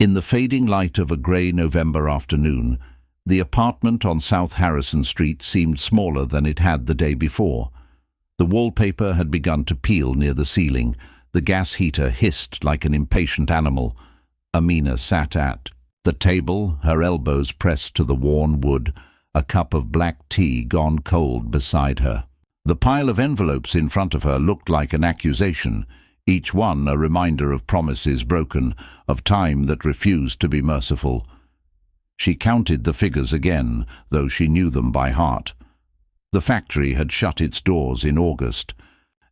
In the fading light of a grey November afternoon, the apartment on South Harrison Street seemed smaller than it had the day before. The wallpaper had begun to peel near the ceiling. The gas heater hissed like an impatient animal. Amina sat at the table, her elbows pressed to the worn wood, a cup of black tea gone cold beside her. The pile of envelopes in front of her looked like an accusation, each one a reminder of promises broken, of time that refused to be merciful. She counted the figures again, though she knew them by heart. The factory had shut its doors in August,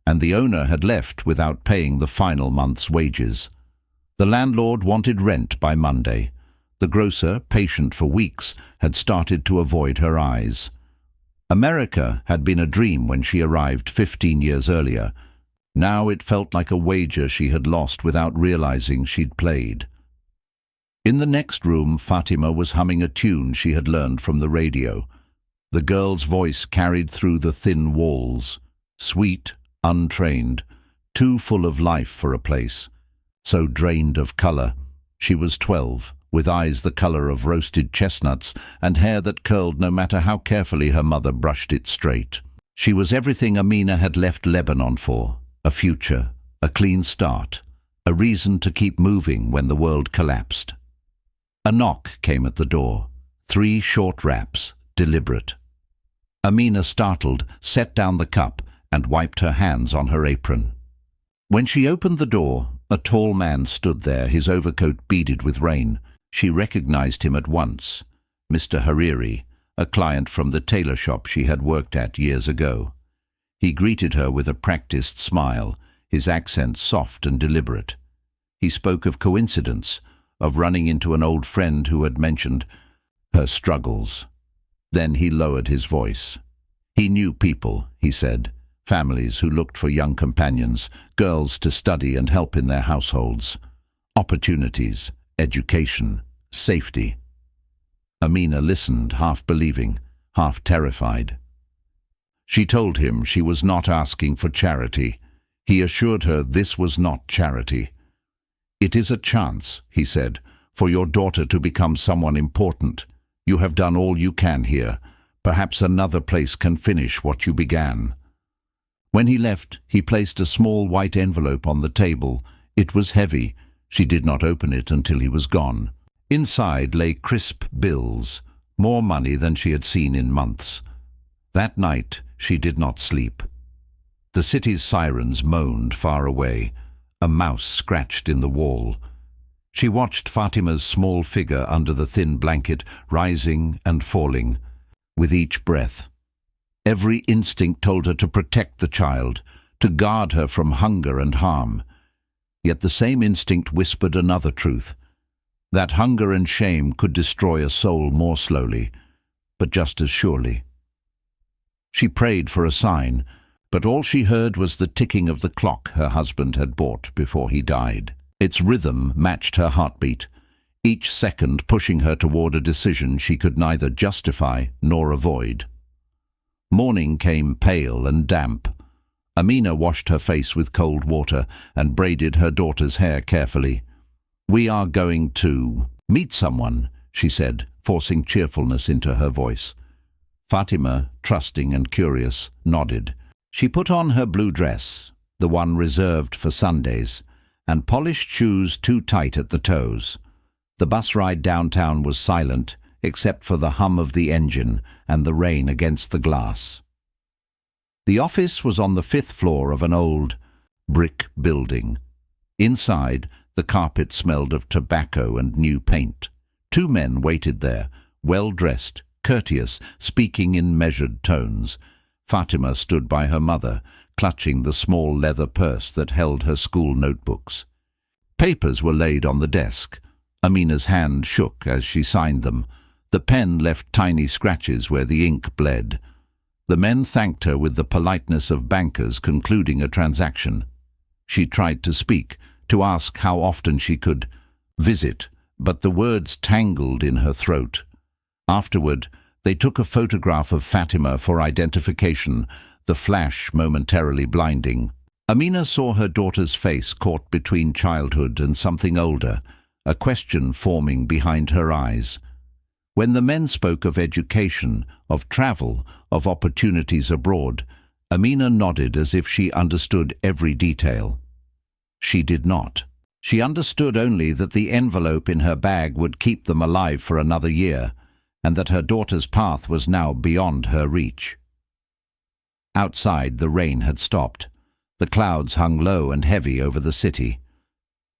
and the owner had left without paying the final month's wages. The landlord wanted rent by Monday. The grocer, patient for weeks, had started to avoid her eyes. America had been a dream when she arrived 15 years earlier. Now it felt like a wager she had lost without realizing she'd played. In the next room, Fatima was humming a tune she had learned from the radio. The girl's voice carried through the thin walls, sweet, untrained, too full of life for a place, so drained of color. She was 12, with eyes the color of roasted chestnuts and hair that curled no matter how carefully her mother brushed it straight. She was everything Amina had left Lebanon for: a future, a clean start, a reason to keep moving when the world collapsed. A knock came at the door. 3 short raps, deliberate. Amina, startled, set down the cup and wiped her hands on her apron. When she opened the door, a tall man stood there, his overcoat beaded with rain. She recognized him at once. Mr. Hariri, a client from the tailor shop she had worked at years ago. He greeted her with a practiced smile, his accent soft and deliberate. He spoke of coincidence, of running into an old friend who had mentioned her struggles. Then he lowered his voice. He knew people, he said, families who looked for young companions, girls to study and help in their households. Opportunities, education, safety. Amina listened, half believing, half terrified. She told him she was not asking for charity. He assured her this was not charity. "It is a chance," he said, "for your daughter to become someone important. You have done all you can here. Perhaps another place can finish what you began." When he left, he placed a small white envelope on the table. It was heavy. She did not open it until he was gone. Inside lay crisp bills, more money than she had seen in months. That night she did not sleep. The city's sirens moaned far away. A mouse scratched in the wall. She watched Fatima's small figure under the thin blanket, rising and falling, with each breath. Every instinct told her to protect the child, to guard her from hunger and harm. Yet the same instinct whispered another truth, that hunger and shame could destroy a soul more slowly, but just as surely. She prayed for a sign, but all she heard was the ticking of the clock her husband had bought before he died. Its rhythm matched her heartbeat, each second pushing her toward a decision she could neither justify nor avoid. Morning came pale and damp. Amina washed her face with cold water and braided her daughter's hair carefully. "We are going to meet someone," she said, forcing cheerfulness into her voice. Fatima, trusting and curious, nodded. She put on her blue dress, the one reserved for Sundays, and polished shoes too tight at the toes. The bus ride downtown was silent, except for the hum of the engine and the rain against the glass. The office was on the 5th floor of an old brick building. Inside, the carpet smelled of tobacco and new paint. 2 men waited there, well-dressed, courteous, speaking in measured tones. Fatima stood by her mother, clutching the small leather purse that held her school notebooks. Papers were laid on the desk. Amina's hand shook as she signed them. The pen left tiny scratches where the ink bled. The men thanked her with the politeness of bankers concluding a transaction. She tried to speak, to ask how often she could visit, but the words tangled in her throat. Afterward, they took a photograph of Fatima for identification, the flash momentarily blinding. Amina saw her daughter's face caught between childhood and something older, a question forming behind her eyes. When the men spoke of education, of travel, of opportunities abroad, Amina nodded as if she understood every detail. She did not. She understood only that the envelope in her bag would keep them alive for another year, and that her daughter's path was now beyond her reach. Outside, the rain had stopped. The clouds hung low and heavy over the city.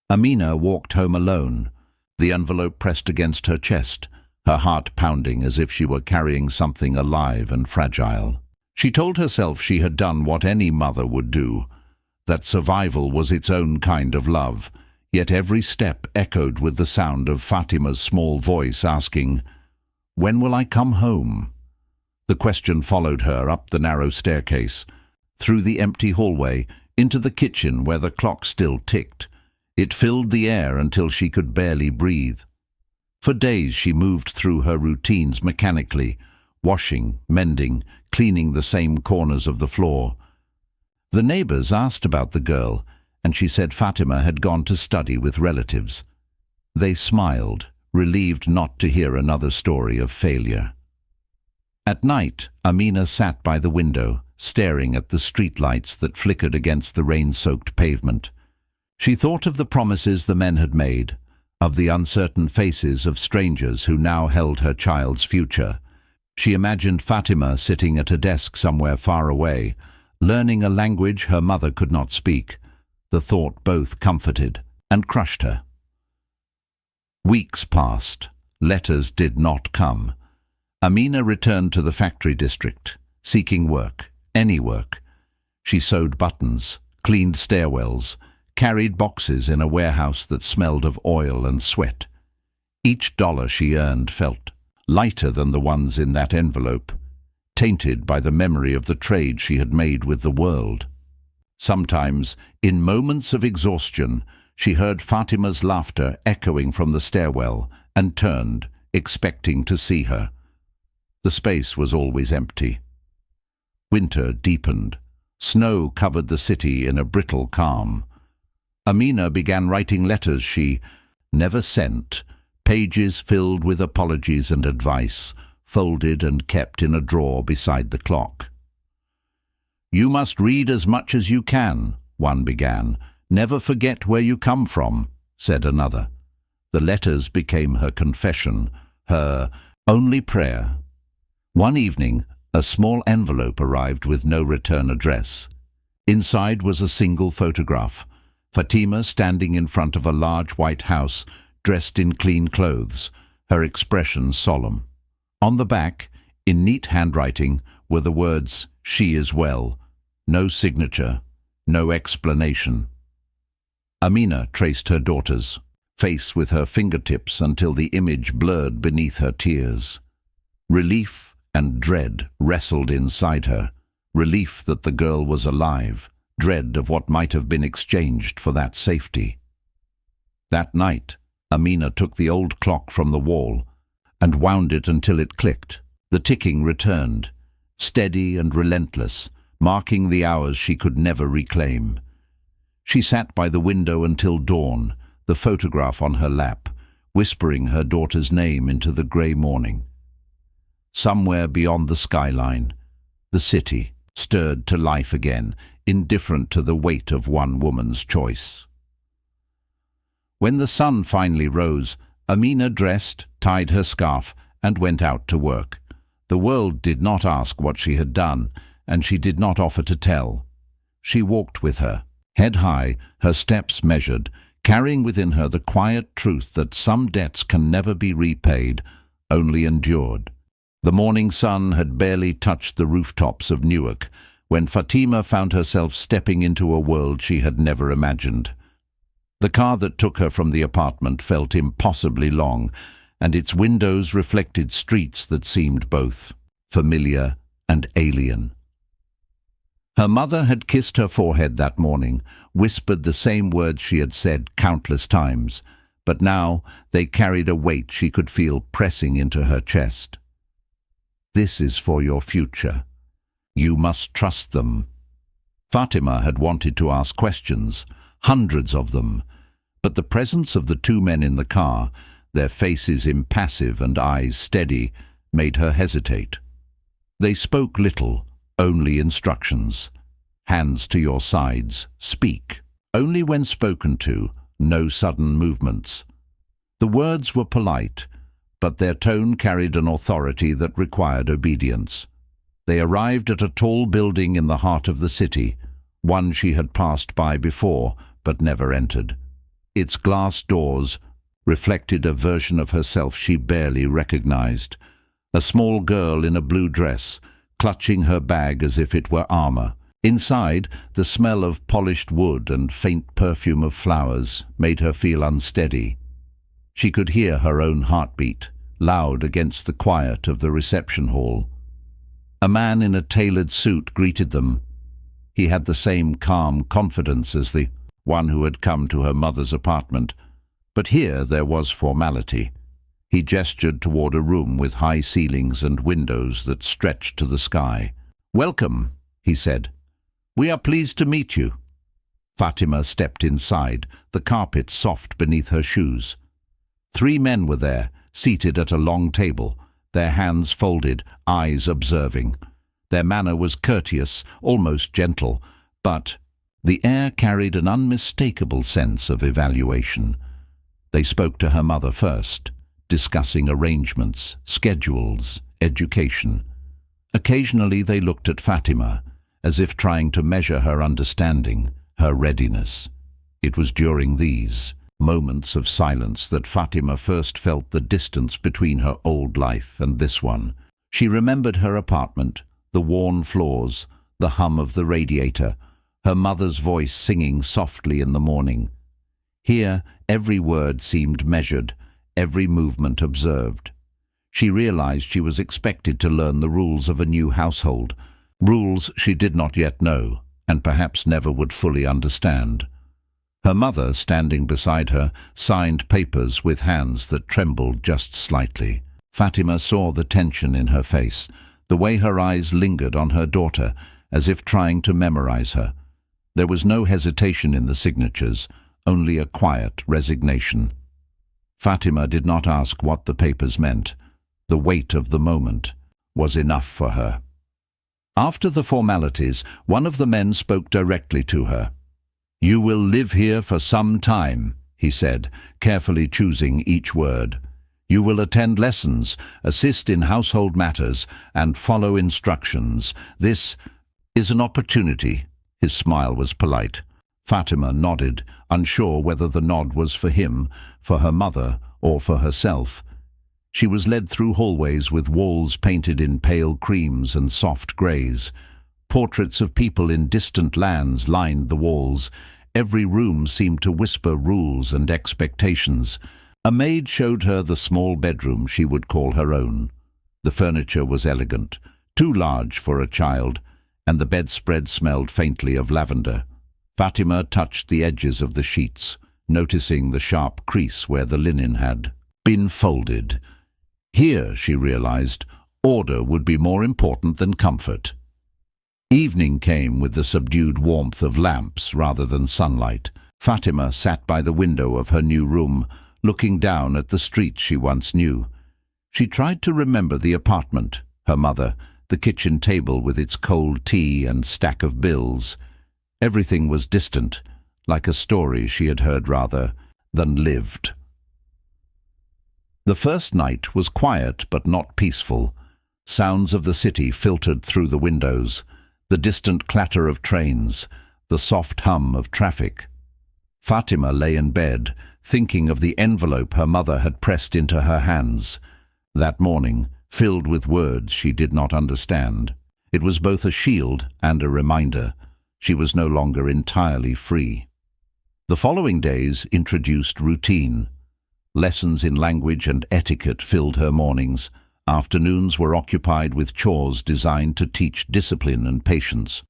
Amina walked home alone, the envelope pressed against her chest, her heart pounding as if she were carrying something alive and fragile. She told herself she had done what any mother would do, that survival was its own kind of love, yet every step echoed with the sound of Fatima's small voice asking, "When will I come home?" The question followed her up the narrow staircase, through the empty hallway, into the kitchen where the clock still ticked. It filled the air until she could barely breathe. For days she moved through her routines mechanically, washing, mending, cleaning the same corners of the floor. The neighbors asked about the girl, and she said Fatima had gone to study with relatives. They smiled, relieved not to hear another story of failure. At night, Amina sat by the window, staring at the streetlights that flickered against the rain-soaked pavement. She thought of the promises the men had made, of the uncertain faces of strangers who now held her child's future. She imagined Fatima sitting at a desk somewhere far away, learning a language her mother could not speak. The thought both comforted and crushed her. Weeks passed. Letters did not come. Amina returned to the factory district, seeking work, any work. She sewed buttons, cleaned stairwells, carried boxes in a warehouse that smelled of oil and sweat. Each dollar she earned felt lighter than the ones in that envelope, tainted by the memory of the trade she had made with the world. Sometimes, in moments of exhaustion, she heard Fatima's laughter echoing from the stairwell and turned, expecting to see her. The space was always empty. Winter deepened. Snow covered the city in a brittle calm. Amina began writing letters she never sent, pages filled with apologies and advice, folded and kept in a drawer beside the clock. "You must read as much as you can," one began. "Never forget where you come from," said another. The letters became her confession, her only prayer. One evening, a small envelope arrived with no return address. Inside was a single photograph. Fatima standing in front of a large white house, dressed in clean clothes, her expression solemn. On the back, in neat handwriting, were the words, "She is well." No signature, no explanation. Amina traced her daughter's face with her fingertips until the image blurred beneath her tears. Relief and dread wrestled inside her. Relief that the girl was alive, dread of what might have been exchanged for that safety. That night, Amina took the old clock from the wall and wound it until it clicked. The ticking returned, steady and relentless, marking the hours she could never reclaim. She sat by the window until dawn, the photograph on her lap, whispering her daughter's name into the grey morning. Somewhere beyond the skyline, the city stirred to life again, indifferent to the weight of one woman's choice. When the sun finally rose, Amina dressed, tied her scarf, and went out to work. The world did not ask what she had done, and she did not offer to tell. She walked with her, head high, her steps measured, carrying within her the quiet truth that some debts can never be repaid, only endured. The morning sun had barely touched the rooftops of Newark when Fatima found herself stepping into a world she had never imagined. The car that took her from the apartment felt impossibly long, and its windows reflected streets that seemed both familiar and alien. Her mother had kissed her forehead that morning, whispered the same words she had said countless times, but now they carried a weight she could feel pressing into her chest. "This is for your future. You must trust them." Fatima had wanted to ask questions, hundreds of them, But the presence of the two men in the car, their faces impassive and eyes steady, made her hesitate. They spoke little, only instructions. Hands to your sides, speak. Only when spoken to, no sudden movements. The words were polite, but their tone carried an authority that required obedience. They arrived at a tall building in the heart of the city, one she had passed by before but never entered. Its glass doors reflected a version of herself she barely recognized, a small girl in a blue dress, clutching her bag as if it were armor. Inside, the smell of polished wood and faint perfume of flowers made her feel unsteady. She could hear her own heartbeat, loud against the quiet of the reception hall. A man in a tailored suit greeted them. He had the same calm confidence as the one who had come to her mother's apartment, but here there was formality. He gestured toward a room with high ceilings and windows that stretched to the sky. "Welcome," he said. "We are pleased to meet you." Fatima stepped inside, the carpet soft beneath her shoes. 3 men were there, seated at a long table, their hands folded, eyes observing. Their manner was courteous, almost gentle, but the air carried an unmistakable sense of evaluation. They spoke to her mother first, discussing arrangements, schedules, education. Occasionally they looked at Fatima, as if trying to measure her understanding, her readiness. It was during these moments of silence that Fatima first felt the distance between her old life and this one. She remembered her apartment, the worn floors, the hum of the radiator, her mother's voice singing softly in the morning. Here, every word seemed measured, every movement observed. She realized she was expected to learn the rules of a new household, rules she did not yet know, and perhaps never would fully understand. Her mother, standing beside her, signed papers with hands that trembled just slightly. Fatima saw the tension in her face, the way her eyes lingered on her daughter, as if trying to memorize her. There was no hesitation in the signatures, only a quiet resignation. Fatima did not ask what the papers meant. The weight of the moment was enough for her. After the formalities, one of the men spoke directly to her. "You will live here for some time," he said, carefully choosing each word. "You will attend lessons, assist in household matters, and follow instructions. This is an opportunity." His smile was polite. Fatima nodded, unsure whether the nod was for him, for her mother, or for herself. She was led through hallways with walls painted in pale creams and soft greys. Portraits of people in distant lands lined the walls. Every room seemed to whisper rules and expectations. A maid showed her the small bedroom she would call her own. The furniture was elegant, too large for a child, and the bedspread smelled faintly of lavender. Fatima touched the edges of the sheets, noticing the sharp crease where the linen had been folded. Here, she realized, order would be more important than comfort. Evening came with the subdued warmth of lamps rather than sunlight. Fatima sat by the window of her new room, looking down at the street she once knew. She tried to remember the apartment, her mother, the kitchen table with its cold tea and stack of bills. Everything was distant, like a story she had heard rather than lived. The first night was quiet but not peaceful. Sounds of the city filtered through the windows, the distant clatter of trains, the soft hum of traffic. Fatima lay in bed, thinking of the envelope her mother had pressed into her hands. That morning, filled with words she did not understand. It was both a shield and a reminder. She was no longer entirely free. The following days introduced routine. Lessons in language and etiquette filled her mornings. Afternoons were occupied with chores designed to teach discipline and patience.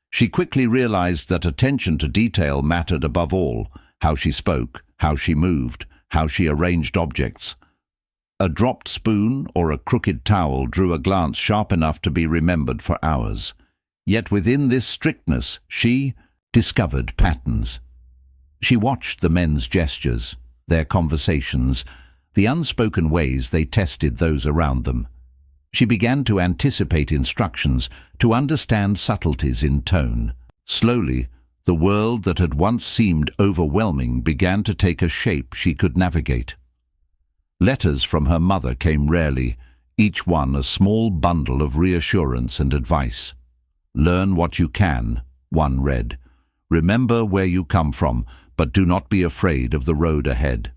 She quickly realized that attention to detail mattered above all: how she spoke, how she moved, how she arranged objects. A dropped spoon or a crooked towel drew a glance sharp enough to be remembered for hours. Yet within this strictness she discovered patterns. She watched the men's gestures, their conversations, the unspoken ways they tested those around them. She began to anticipate instructions, to understand subtleties in tone. Slowly, the world that had once seemed overwhelming began to take a shape she could navigate. Letters from her mother came rarely, each one a small bundle of reassurance and advice. "Learn what you can," one read. "Remember where you come from, but do not be afraid of the road ahead."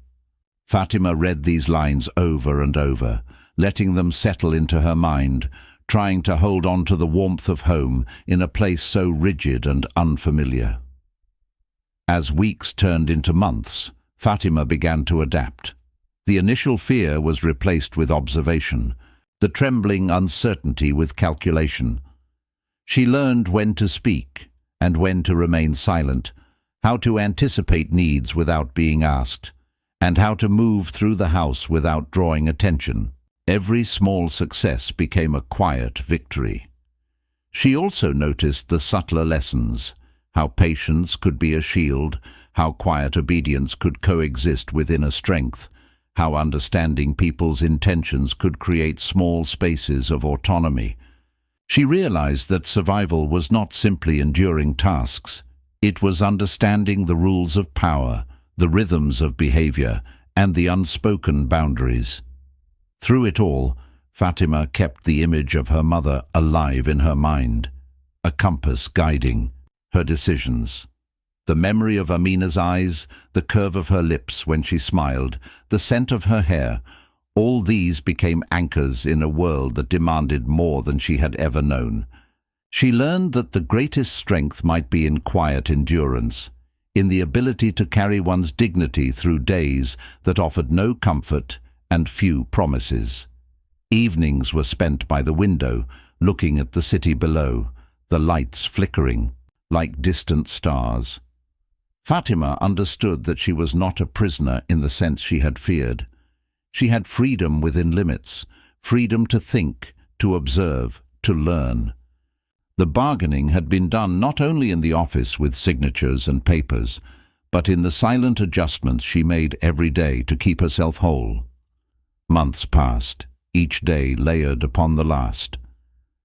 Fatima read these lines over and over, letting them settle into her mind, trying to hold on to the warmth of home in a place so rigid and unfamiliar. As weeks turned into months, Fatima began to adapt. The initial fear was replaced with observation, the trembling uncertainty with calculation. She learned when to speak and when to remain silent, how to anticipate needs without being asked, and how to move through the house without drawing attention. Every small success became a quiet victory. She also noticed the subtler lessons, how patience could be a shield, how quiet obedience could coexist with inner strength, how understanding people's intentions could create small spaces of autonomy. She realized that survival was not simply enduring tasks. It was understanding the rules of power, the rhythms of behavior, and the unspoken boundaries. Through it all, Fatima kept the image of her mother alive in her mind, a compass guiding her decisions. The memory of Amina's eyes, the curve of her lips when she smiled, the scent of her hair, all these became anchors in a world that demanded more than she had ever known. She learned that the greatest strength might be in quiet endurance, in the ability to carry one's dignity through days that offered no comfort and few promises. Evenings were spent by the window, looking at the city below, the lights flickering like distant stars. Fatima understood that she was not a prisoner in the sense she had feared. She had freedom within limits, freedom to think, to observe, to learn. The bargaining had been done not only in the office with signatures and papers, but in the silent adjustments she made every day to keep herself whole. Months passed, each day layered upon the last.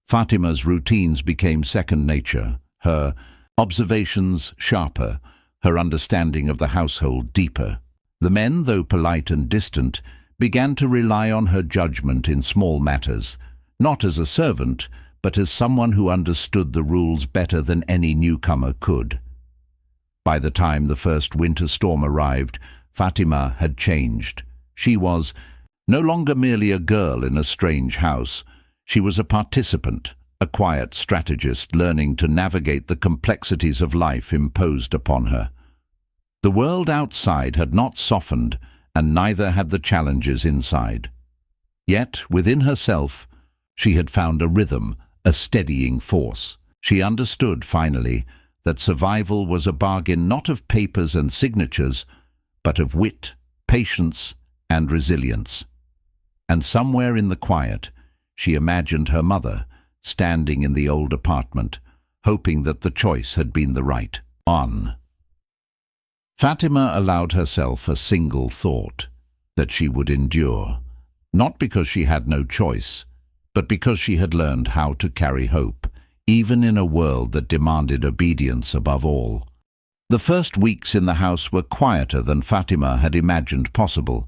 Fatima's routines became second nature, her observations sharper, her understanding of the household deeper. The men, though polite and distant, began to rely on her judgment in small matters, not as a servant, but as someone who understood the rules better than any newcomer could. By the time the first winter storm arrived, Fatima had changed. She was no longer merely a girl in a strange house. She was a participant, a quiet strategist learning to navigate the complexities of life imposed upon her. The world outside had not softened, and neither had the challenges inside. Yet, within herself, she had found a rhythm, a steadying force. She understood, finally, that survival was a bargain not of papers and signatures, but of wit, patience, and resilience. And somewhere in the quiet, she imagined her mother, standing in the old apartment, hoping that the choice had been the right one. Fatima allowed herself a single thought, that she would endure, not because she had no choice, but because she had learned how to carry hope, even in a world that demanded obedience above all. The first weeks in the house were quieter than Fatima had imagined possible.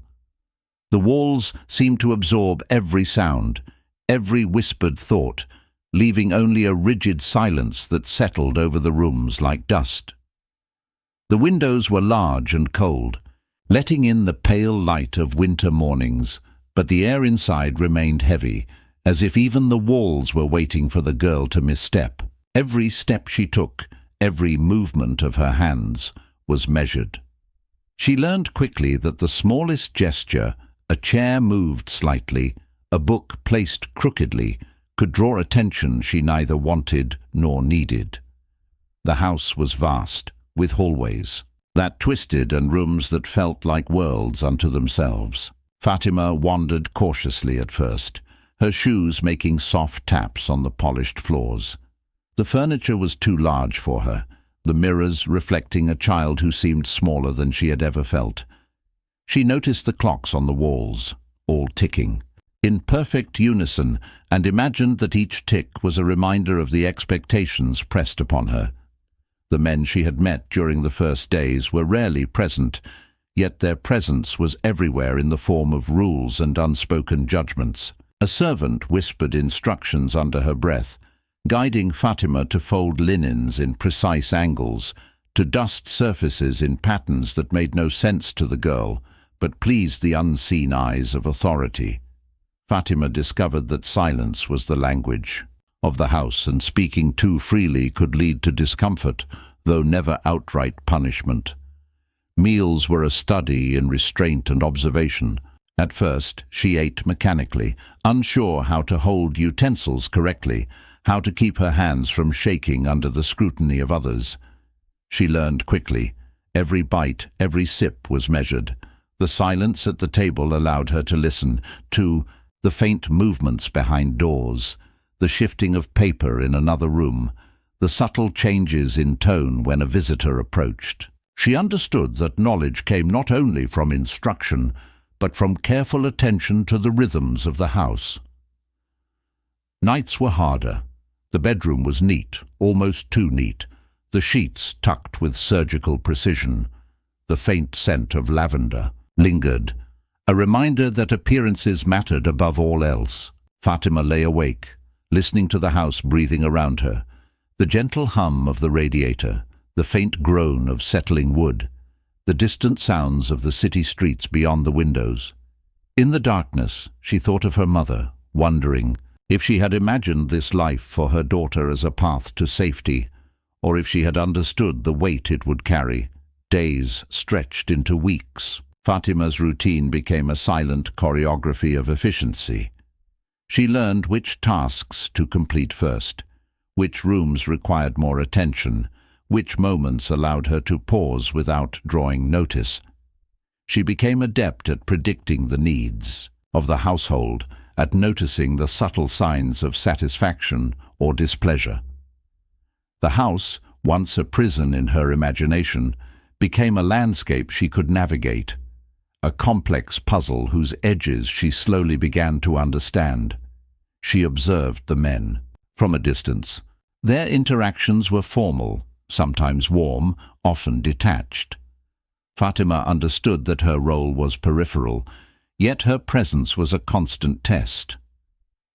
The walls seemed to absorb every sound, every whispered thought, leaving only a rigid silence that settled over the rooms like dust. The windows were large and cold, letting in the pale light of winter mornings, but the air inside remained heavy, as if even the walls were waiting for the girl to misstep. Every step she took, every movement of her hands, was measured. She learned quickly that the smallest gesture, a chair moved slightly, a book placed crookedly, could draw attention she neither wanted nor needed. The house was vast, with hallways that twisted and rooms that felt like worlds unto themselves. Fatima wandered cautiously at first, her shoes making soft taps on the polished floors. The furniture was too large for her, the mirrors reflecting a child who seemed smaller than she had ever felt. She noticed the clocks on the walls, all ticking, in perfect unison, and imagined that each tick was a reminder of the expectations pressed upon her. The men she had met during the first days were rarely present, yet their presence was everywhere in the form of rules and unspoken judgments. A servant whispered instructions under her breath, guiding Fatima to fold linens in precise angles, to dust surfaces in patterns that made no sense to the girl, but pleased the unseen eyes of authority. Fatima discovered that silence was the language of the house, and speaking too freely could lead to discomfort, though never outright punishment. Meals were a study in restraint and observation. At first, she ate mechanically, unsure how to hold utensils correctly, how to keep her hands from shaking under the scrutiny of others. She learned quickly. Every bite, every sip was measured. The silence at the table allowed her to listen to the faint movements behind doors, the shifting of paper in another room, the subtle changes in tone when a visitor approached. She understood that knowledge came not only from instruction, but from careful attention to the rhythms of the house. Nights were harder. The bedroom was neat, almost too neat, the sheets tucked with surgical precision. The faint scent of lavender lingered, a reminder that appearances mattered above all else. Fatima lay awake, listening to the house breathing around her, the gentle hum of the radiator, the faint groan of settling wood, the distant sounds of the city streets beyond the windows. In the darkness, she thought of her mother, wondering if she had imagined this life for her daughter as a path to safety, or if she had understood the weight it would carry. Days stretched into weeks. Fatima's routine became a silent choreography of efficiency. She learned which tasks to complete first, which rooms required more attention, which moments allowed her to pause without drawing notice. She became adept at predicting the needs of the household, at noticing the subtle signs of satisfaction or displeasure. The house, once a prison in her imagination, became a landscape she could navigate, a complex puzzle whose edges she slowly began to understand. She observed the men from a distance. Their interactions were formal, sometimes warm, often detached. Fatima understood that her role was peripheral, yet her presence was a constant test.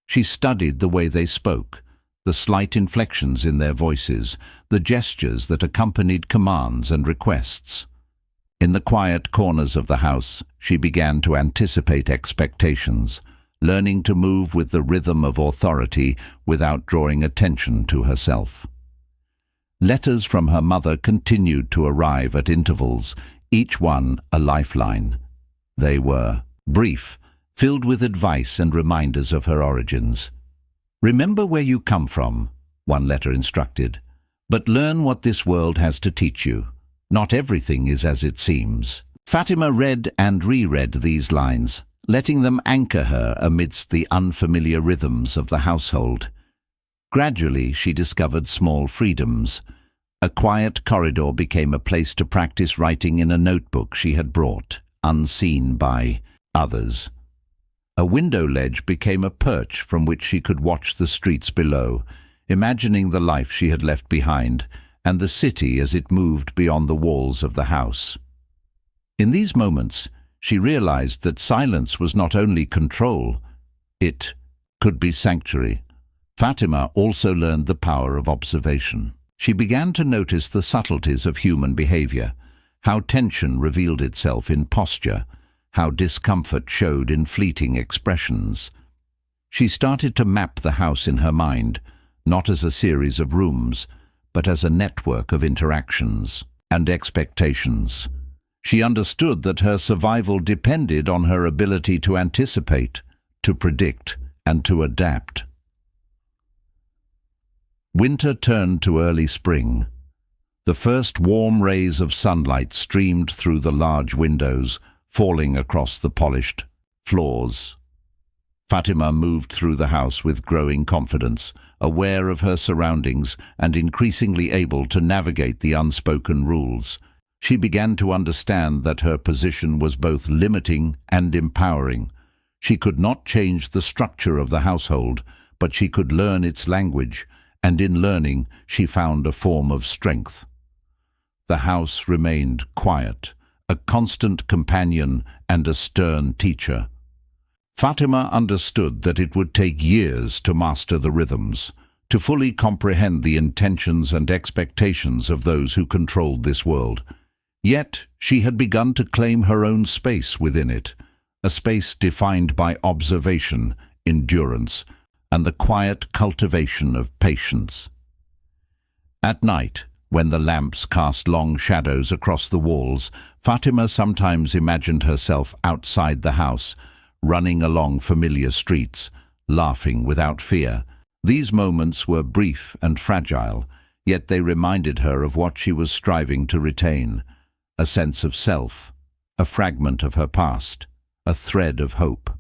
She studied the way they spoke, the slight inflections in their voices, the gestures that accompanied commands and requests. In the quiet corners of the house, she began to anticipate expectations, learning to move with the rhythm of authority without drawing attention to herself. Letters from her mother continued to arrive at intervals, each one a lifeline. They were brief, filled with advice and reminders of her origins. "Remember where you come from," one letter instructed, "but learn what this world has to teach you. Not everything is as it seems." Fatima read and reread these lines, letting them anchor her amidst the unfamiliar rhythms of the household. Gradually, she discovered small freedoms. A quiet corridor became a place to practice writing in a notebook she had brought, unseen by others. A window ledge became a perch from which she could watch the streets below, imagining the life she had left behind and the city as it moved beyond the walls of the house. In these moments, she realized that silence was not only control, it could be sanctuary. Fatima also learned the power of observation. She began to notice the subtleties of human behavior, how tension revealed itself in posture, how discomfort showed in fleeting expressions. She started to map the house in her mind, not as a series of rooms, but as a network of interactions and expectations. She understood that her survival depended on her ability to anticipate, to predict, and to adapt. Winter turned to early spring. The first warm rays of sunlight streamed through the large windows, falling across the polished floors. Fatima moved through the house with growing confidence, aware of her surroundings and increasingly able to navigate the unspoken rules. She began to understand that her position was both limiting and empowering. She could not change the structure of the household, but she could learn its language, and in learning she found a form of strength. The house remained quiet, a constant companion and a stern teacher. Fatima understood that it would take years to master the rhythms, to fully comprehend the intentions and expectations of those who controlled this world. Yet she had begun to claim her own space within it, a space defined by observation, endurance, and the quiet cultivation of patience. At night, when the lamps cast long shadows across the walls, Fatima sometimes imagined herself outside the house, running along familiar streets, laughing without fear. These moments were brief and fragile, yet they reminded her of what she was striving to retain: a sense of self, a fragment of her past, a thread of hope.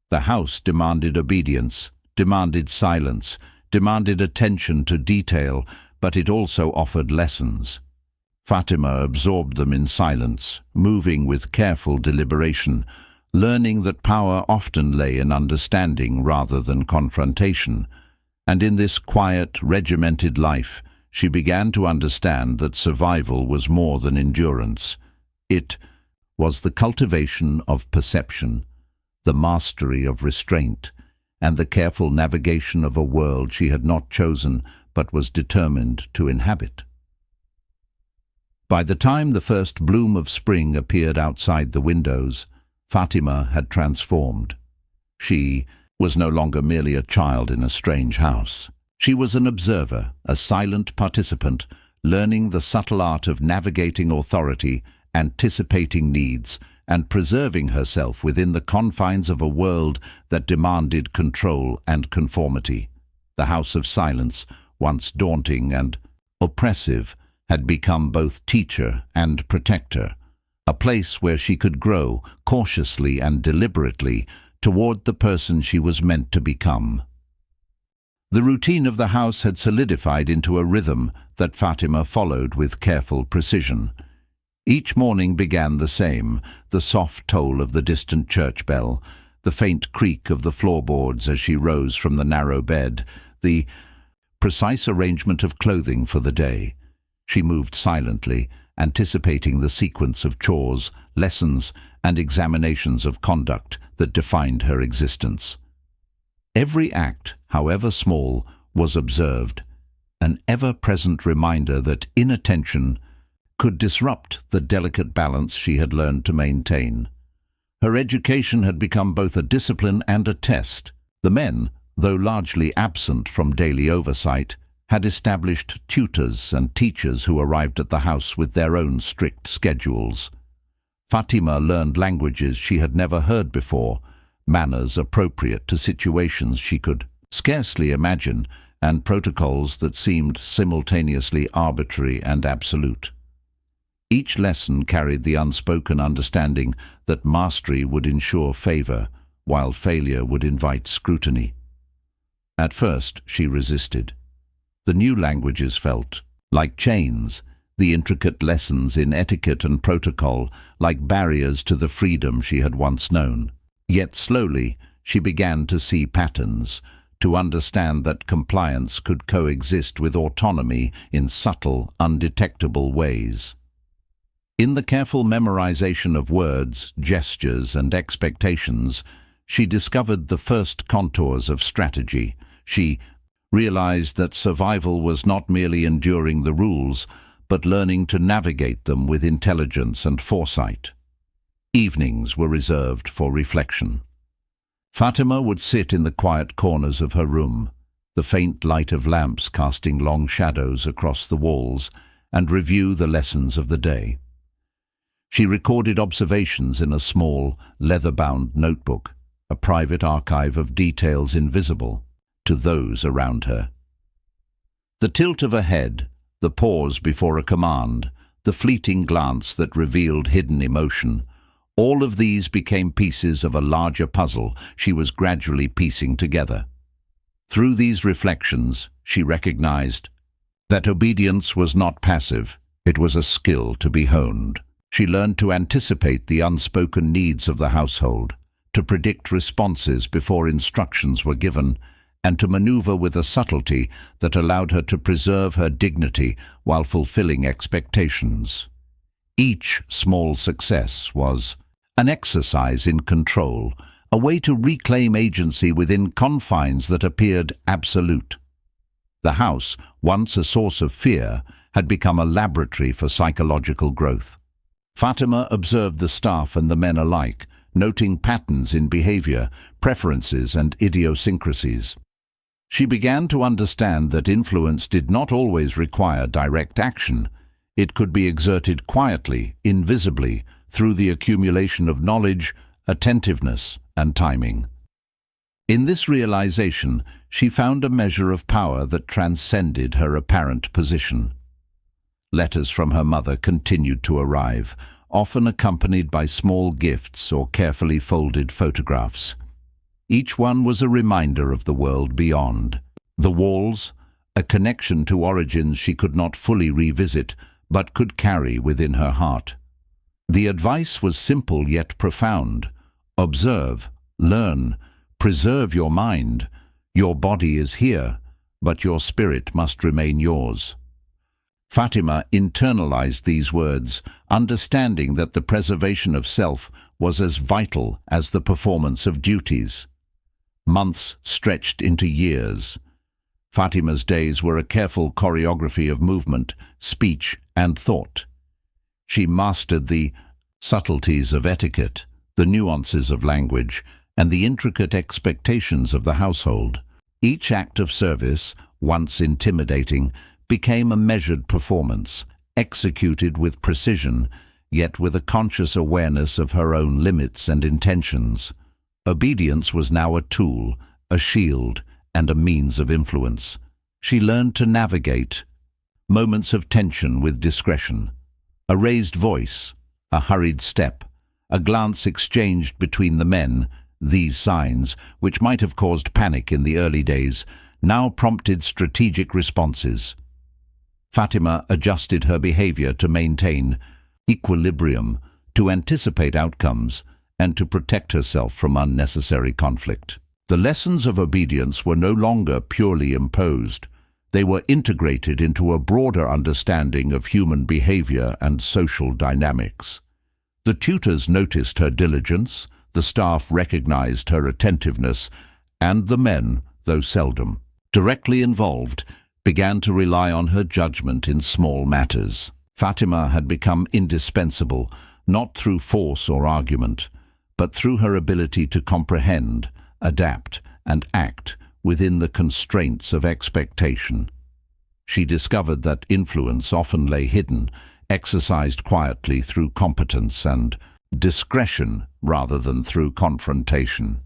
The house demanded obedience, demanded silence, demanded attention to detail, but it also offered lessons. Fatima absorbed them in silence, moving with careful deliberation, learning that power often lay in understanding rather than confrontation. And in this quiet, regimented life, she began to understand that survival was more than endurance. It was the cultivation of perception, the mastery of restraint, and the careful navigation of a world she had not chosen but was determined to inhabit. By the time the first bloom of spring appeared outside the windows, Fatima had transformed. She was no longer merely a child in a strange house. She was an observer, a silent participant, learning the subtle art of navigating authority, anticipating needs, and preserving herself within the confines of a world that demanded control and conformity. The House of Silence, once daunting and oppressive, had become both teacher and protector, a place where she could grow cautiously and deliberately toward the person she was meant to become. The routine of the house had solidified into a rhythm that Fatima followed with careful precision. Each morning began the same: the soft toll of the distant church bell, the faint creak of the floorboards as she rose from the narrow bed, the precise arrangement of clothing for the day. She moved silently, anticipating the sequence of chores, lessons, and examinations of conduct that defined her existence. Every act, however small, was observed, an ever-present reminder that inattention could disrupt the delicate balance she had learned to maintain. Her education had become both a discipline and a test. The men, though largely absent from daily oversight, had established tutors and teachers who arrived at the house with their own strict schedules. Fatima learned languages she had never heard before, manners appropriate to situations she could scarcely imagine, and protocols that seemed simultaneously arbitrary and absolute. Each lesson carried the unspoken understanding that mastery would ensure favor, while failure would invite scrutiny. At first, she resisted. The new languages felt like chains, the intricate lessons in etiquette and protocol like barriers to the freedom she had once known. Yet slowly, she began to see patterns, to understand that compliance could coexist with autonomy in subtle, undetectable ways. In the careful memorization of words, gestures, and expectations, she discovered the first contours of strategy. She realized that survival was not merely enduring the rules, but learning to navigate them with intelligence and foresight. Evenings were reserved for reflection. Fatima would sit in the quiet corners of her room, the faint light of lamps casting long shadows across the walls, and review the lessons of the day. She recorded observations in a small, leather-bound notebook, a private archive of details invisible to those around her. The tilt of a head, the pause before a command, the fleeting glance that revealed hidden emotion, all of these became pieces of a larger puzzle she was gradually piecing together. Through these reflections, she recognized that obedience was not passive, it was a skill to be honed. She learned to anticipate the unspoken needs of the household, to predict responses before instructions were given, and to maneuver with a subtlety that allowed her to preserve her dignity while fulfilling expectations. Each small success was an exercise in control, a way to reclaim agency within confines that appeared absolute. The house, once a source of fear, had become a laboratory for psychological growth. Fatima observed the staff and the men alike, noting patterns in behavior, preferences, and idiosyncrasies. She began to understand that influence did not always require direct action. It could be exerted quietly, invisibly, through the accumulation of knowledge, attentiveness, and timing. In this realization, she found a measure of power that transcended her apparent position. Letters from her mother continued to arrive, often accompanied by small gifts or carefully folded photographs. Each one was a reminder of the world beyond. The walls, a connection to origins she could not fully revisit, but could carry within her heart. The advice was simple yet profound. Observe, learn, preserve your mind. Your body is here, but your spirit must remain yours. Fatima internalized these words, understanding that the preservation of self was as vital as the performance of duties. Months stretched into years. Fatima's days were a careful choreography of movement, speech, and thought. She mastered the subtleties of etiquette, the nuances of language, and the intricate expectations of the household. Each act of service, once intimidating, became a measured performance, executed with precision, yet with a conscious awareness of her own limits and intentions. Obedience was now a tool, a shield, and a means of influence. She learned to navigate moments of tension with discretion. A raised voice, a hurried step, a glance exchanged between the men, these signs, which might have caused panic in the early days, now prompted strategic responses. Fatima adjusted her behavior to maintain equilibrium, to anticipate outcomes, and to protect herself from unnecessary conflict. The lessons of obedience were no longer purely imposed. They were integrated into a broader understanding of human behavior and social dynamics. The tutors noticed her diligence, the staff recognized her attentiveness, and the men, though seldom directly involved, began to rely on her judgment in small matters. Fatima had become indispensable, not through force or argument, but through her ability to comprehend, adapt, and act within the constraints of expectation. She discovered that influence often lay hidden, exercised quietly through competence and discretion rather than through confrontation.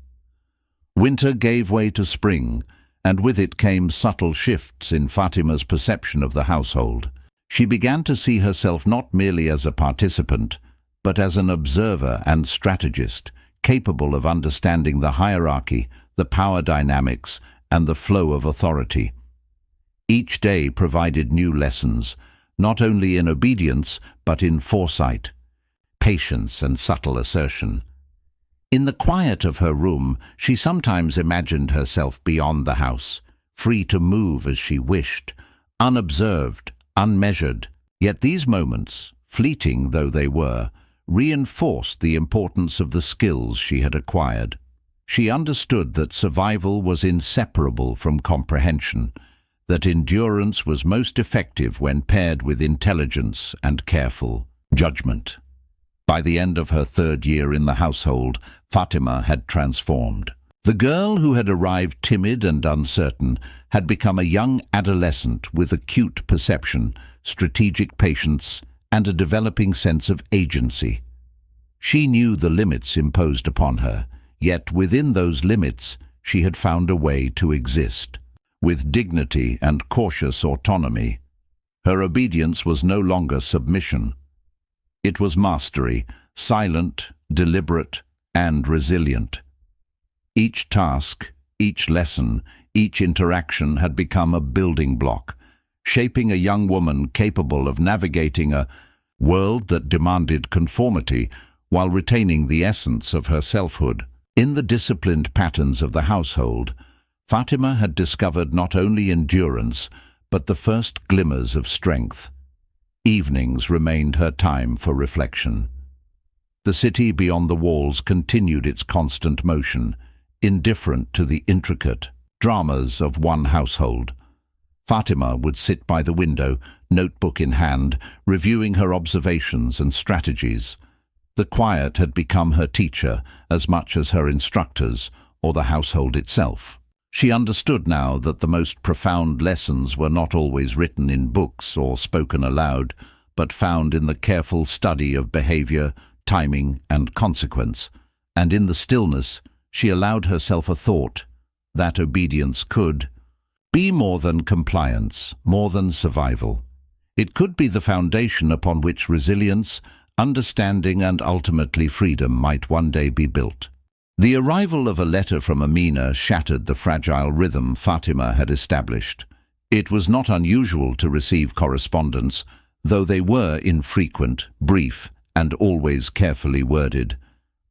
Winter gave way to spring, and with it came subtle shifts in Fatima's perception of the household. She began to see herself not merely as a participant, but as an observer and strategist, capable of understanding the hierarchy, the power dynamics, and the flow of authority. Each day provided new lessons, not only in obedience, but in foresight, patience, and subtle assertion. In the quiet of her room, she sometimes imagined herself beyond the house, free to move as she wished, unobserved, unmeasured. Yet these moments, fleeting though they were, reinforced the importance of the skills she had acquired. She understood that survival was inseparable from comprehension, that endurance was most effective when paired with intelligence and careful judgment. By the end of her third year in the household, Fatima had transformed. The girl who had arrived timid and uncertain had become a young adolescent with acute perception, strategic patience, and a developing sense of agency. She knew the limits imposed upon her, yet within those limits she had found a way to exist. With dignity and cautious autonomy, her obedience was no longer submission. It was mastery, silent, deliberate, and resilient. Each task, each lesson, Each interaction had become a building block, shaping a young woman capable of navigating a world that demanded conformity while retaining the essence of her selfhood. In the disciplined patterns of the household, Fatima had discovered not only endurance, but the first glimmers of strength. Evenings remained her time for reflection. The city beyond the walls continued its constant motion, indifferent to the intricate dramas of one household. Fatima would sit by the window, notebook in hand, reviewing her observations and strategies. The quiet had become her teacher as much as her instructors or the household itself. She understood now that the most profound lessons were not always written in books or spoken aloud, but found in the careful study of behavior, timing, and consequence. And in the stillness, she allowed herself a thought that obedience could be more than compliance, more than survival. It could be the foundation upon which resilience, understanding, and ultimately freedom might one day be built. The arrival of a letter from Amina shattered the fragile rhythm Fatima had established. It was not unusual to receive correspondence, though they were infrequent, brief, and always carefully worded.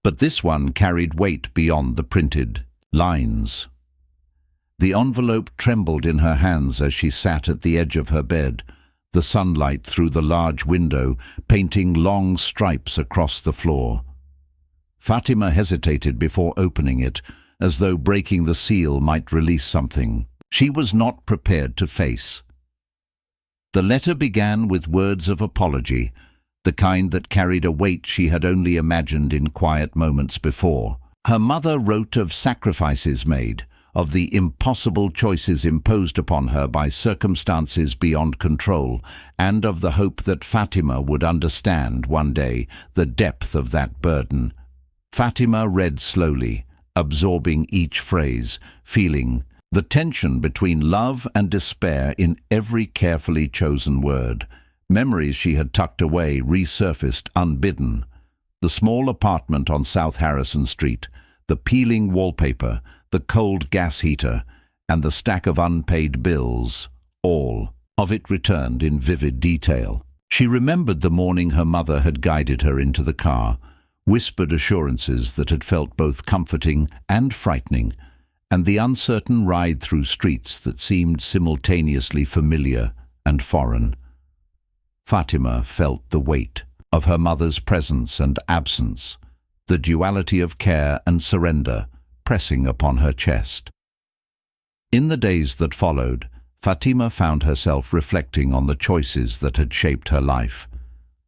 But this one carried weight beyond the printed lines. The envelope trembled in her hands as she sat at the edge of her bed, the sunlight through the large window painting long stripes across the floor. Fatima hesitated before opening it, as though breaking the seal might release something she was not prepared to face. The letter began with words of apology, the kind that carried a weight she had only imagined in quiet moments before. Her mother wrote of sacrifices made, of the impossible choices imposed upon her by circumstances beyond control, and of the hope that Fatima would understand one day the depth of that burden. Fatima read slowly, absorbing each phrase, feeling the tension between love and despair in every carefully chosen word. Memories she had tucked away resurfaced unbidden. The small apartment on South Harrison Street, the peeling wallpaper, the cold gas heater, and the stack of unpaid bills, all of it returned in vivid detail. She remembered the morning her mother had guided her into the car, whispered assurances that had felt both comforting and frightening, and the uncertain ride through streets that seemed simultaneously familiar and foreign. Fatima felt the weight of her mother's presence and absence, the duality of care and surrender pressing upon her chest. In the days that followed, Fatima found herself reflecting on the choices that had shaped her life.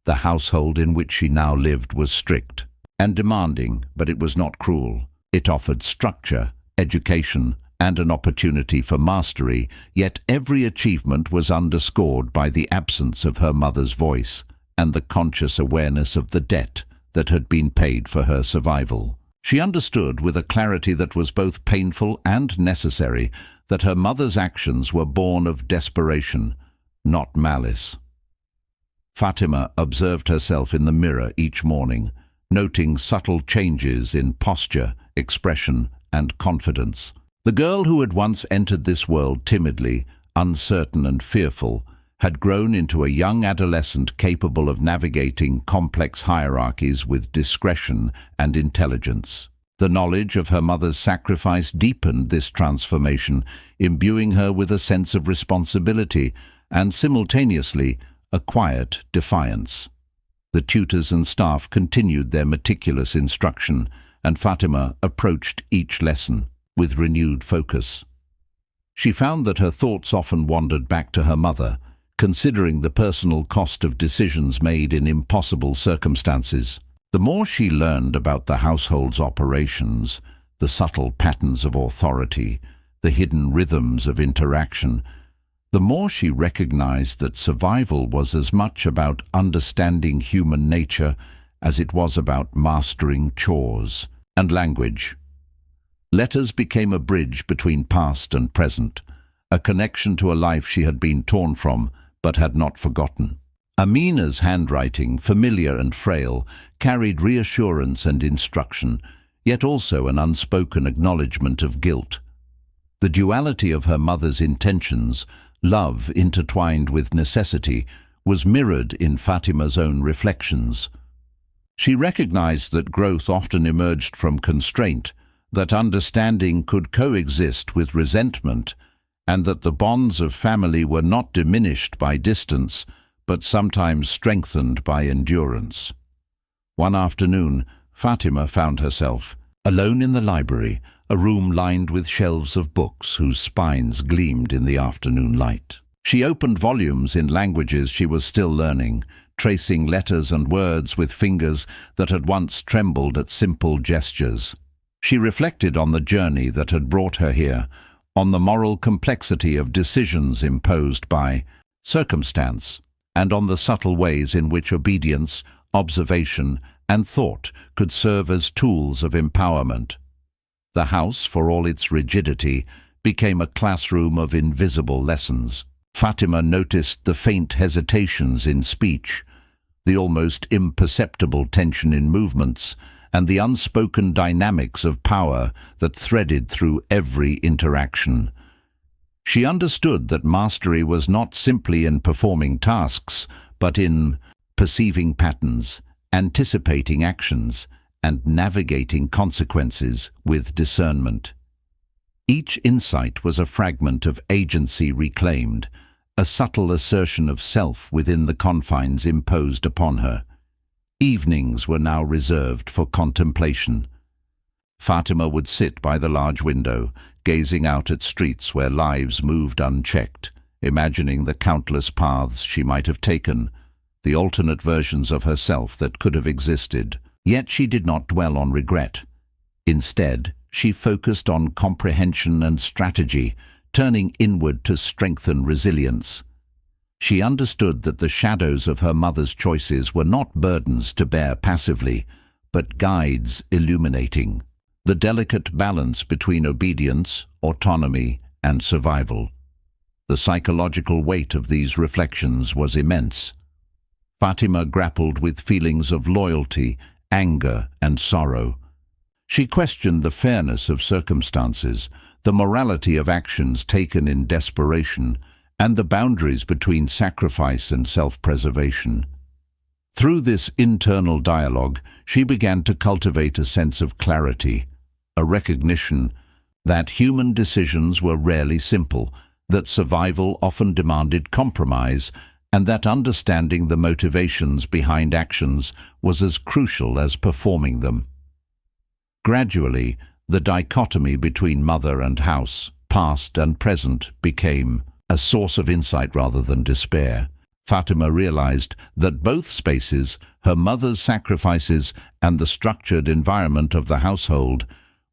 The household in which she now lived was strict and demanding, but it was not cruel. It offered structure, education, and an opportunity for mastery, yet every achievement was underscored by the absence of her mother's voice and the conscious awareness of the debt that had been paid for her survival. She understood with a clarity that was both painful and necessary that her mother's actions were born of desperation, not malice. Fatima observed herself in the mirror each morning, noting subtle changes in posture, expression, and confidence. The girl who had once entered this world timidly, uncertain and fearful, had grown into a young adolescent capable of navigating complex hierarchies with discretion and intelligence. The knowledge of her mother's sacrifice deepened this transformation, imbuing her with a sense of responsibility and simultaneously a quiet defiance. The tutors and staff continued their meticulous instruction, and Fatima approached each lesson with renewed focus. She found that her thoughts often wandered back to her mother, considering the personal cost of decisions made in impossible circumstances. The more she learned about the household's operations, the subtle patterns of authority, the hidden rhythms of interaction, the more she recognized that survival was as much about understanding human nature as it was about mastering chores and language. Letters became a bridge between past and present, a connection to a life she had been torn from but had not forgotten. Amina's handwriting, familiar and frail, carried reassurance and instruction, yet also an unspoken acknowledgement of guilt. The duality of her mother's intentions, love intertwined with necessity, was mirrored in Fatima's own reflections. She recognized that growth often emerged from constraint, that understanding could coexist with resentment, and that the bonds of family were not diminished by distance, but sometimes strengthened by endurance. One afternoon, Fatima found herself alone in the library, a room lined with shelves of books whose spines gleamed in the afternoon light. She opened volumes in languages she was still learning, tracing letters and words with fingers that had once trembled at simple gestures. She reflected on the journey that had brought her here, on the moral complexity of decisions imposed by circumstance, and on the subtle ways in which obedience, observation, and thought could serve as tools of empowerment. The house, for all its rigidity, became a classroom of invisible lessons. Fatima noticed the faint hesitations in speech, the almost imperceptible tension in movements, and the unspoken dynamics of power that threaded through every interaction. She understood that mastery was not simply in performing tasks, but in perceiving patterns, anticipating actions, and navigating consequences with discernment. Each insight was a fragment of agency reclaimed, a subtle assertion of self within the confines imposed upon her. Evenings were now reserved for contemplation. Fatima would sit by the large window, gazing out at streets where lives moved unchecked, imagining the countless paths she might have taken, the alternate versions of herself that could have existed. Yet she did not dwell on regret. Instead, she focused on comprehension and strategy, turning inward to strengthen resilience. She understood that the shadows of her mother's choices were not burdens to bear passively, but guides illuminating the delicate balance between obedience, autonomy, and survival. The psychological weight of these reflections was immense. Fatima grappled with feelings of loyalty, anger, and sorrow. She questioned the fairness of circumstances, the morality of actions taken in desperation, and the boundaries between sacrifice and self-preservation. Through this internal dialogue, she began to cultivate a sense of clarity, a recognition that human decisions were rarely simple, that survival often demanded compromise, and that understanding the motivations behind actions was as crucial as performing them. Gradually, the dichotomy between mother and house, past and present, became a source of insight rather than despair. Fatima realized that both spaces, her mother's sacrifices and the structured environment of the household,